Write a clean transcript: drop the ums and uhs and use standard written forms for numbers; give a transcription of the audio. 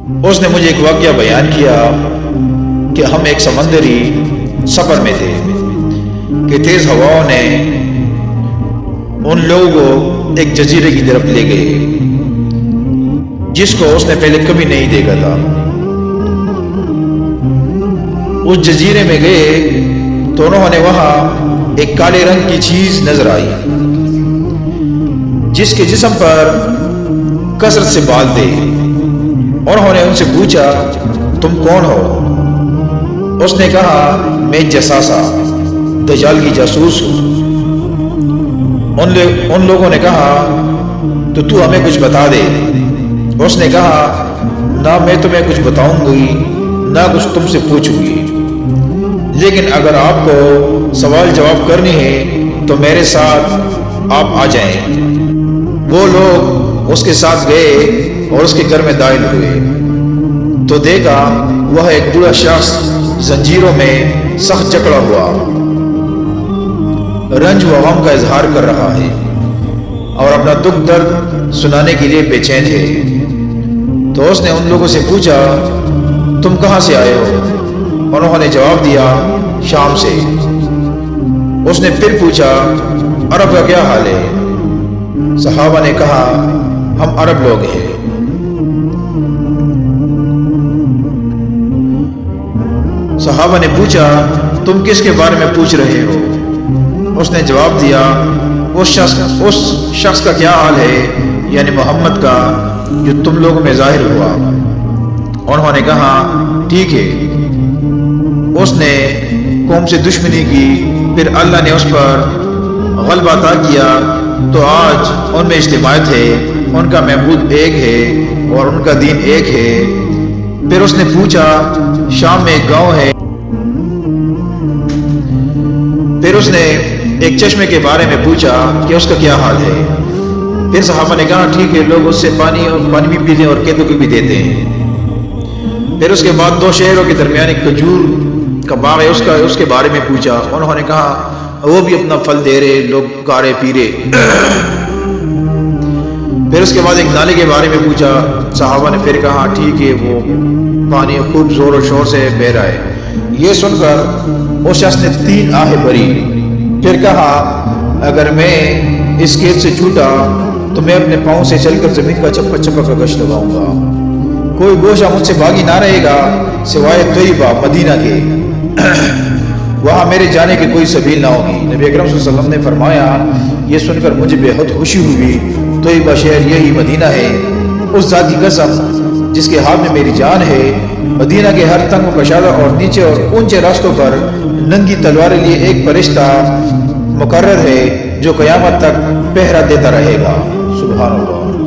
اس نے مجھے ایک واقعہ بیان کیا کہ ہم ایک سمندری سفر میں تھے کہ تیز ہواؤں نے ان لوگوں کو ایک جزیرے کی طرف لے گئے جس کو اس نے پہلے کبھی نہیں دیکھا تھا۔ اس جزیرے میں گئے تو انہوں نے وہاں ایک کالے رنگ کی چیز نظر آئی جس کے جسم پر کثرت سے بال تھے۔ انہوں نے ان سے پوچھا تم کون ہو؟ اس نے کہا میں جساسا دجال کی جاسوس ہوں۔ ان لوگوں نے کہا تو ہمیں کچھ بتا دے۔ اس نے کہا نہ میں تمہیں کچھ بتاؤں گی نہ کچھ تم سے پوچھوں گی، لیکن اگر آپ کو سوال جواب کرنی ہے تو میرے ساتھ آپ آ جائیں۔ وہ لوگ اس کے ساتھ گئے اور اس کے گھر میں داخل ہوئے تو دیکھا وہ ایک بوڑھا شخص زنجیروں میں سخت جکڑا ہوا رنج و غم کا اظہار کر رہا ہے اور اپنا دکھ درد سنانے کے لیے بے چین ہے۔ تو اس نے ان لوگوں سے پوچھا تم کہاں سے آئے ہو؟ انہوں نے جواب دیا شام سے۔ اس نے پھر پوچھا عرب کا کیا حال ہے؟ صحابہ نے کہا ہم عرب لوگ ہیں۔ صحابہ نے پوچھا تم کس کے بارے میں پوچھ رہے ہو؟ اس نے جواب دیا اس شخص کا کیا حال ہے، یعنی محمد کا جو تم لوگوں میں ظاہر ہوا۔ انہوں نے کہا ٹھیک ہے۔ اس نے قوم سے دشمنی کی، پھر اللہ نے اس پر غلبہ عطا کیا تو آج ان میں اجتماعیت ہے، ان کا معبود ایک ہے اور ان کا دین ایک ہے۔ پھر اس نے پوچھا شام میں ایک گاؤں ہے۔ پھر اس نے ایک چشمے کے بارے میں پوچھا کہ اس کا کیا حال ہے۔ پھر صحابہ نے کہا ٹھیک ہے، لوگ اس سے پانی بھی پیتے ہیں اور کیندوں کو بھی دیتے ہیں۔ پھر اس کے بعد 2 شہروں کے درمیان ایک کھجور کا باغ ہے، اس کے بارے میں پوچھا۔ انہوں نے کہا وہ بھی اپنا پھل دے رہے، لوگ کھا رہے پی رہے۔ پھر اس کے بعد ایک نالے کے بارے میں پوچھا۔ صحابہ نے پھر کہا ٹھیک ہے، وہ پانی خوب زور و شور سے بہہ رہا ہے۔ یہ سن کر اس شخص نے 3 آہیں بھری، پھر کہا اگر میں اس کھیت سے چھوٹا تو میں اپنے پاؤں سے چل کر زمین کا چپا چپا کا گشت لگاؤں گا، کوئی گوشہ مجھ سے باقی نہ رہے گا سوائے طیبہ مدینہ کے، وہاں میرے جانے کی کوئی سبیل نہ ہوگی۔ نبی اکرم صلی اللہ علیہ وسلم نے فرمایا یہ سن کر مجھے بے حد خوشی ہوئی، طیبہ شہر یہی مدینہ ہے، اس ذات کی قسم جس کے ہاتھ میں میری جان ہے، مدینہ کے ہر تنگ و کشادہ اور نیچے اور اونچے راستوں پر ننگی تلواریں لیے ایک فرشتہ مقرر ہے جو قیامت تک پہرا دیتا رہے گا۔ سبحان اللہ۔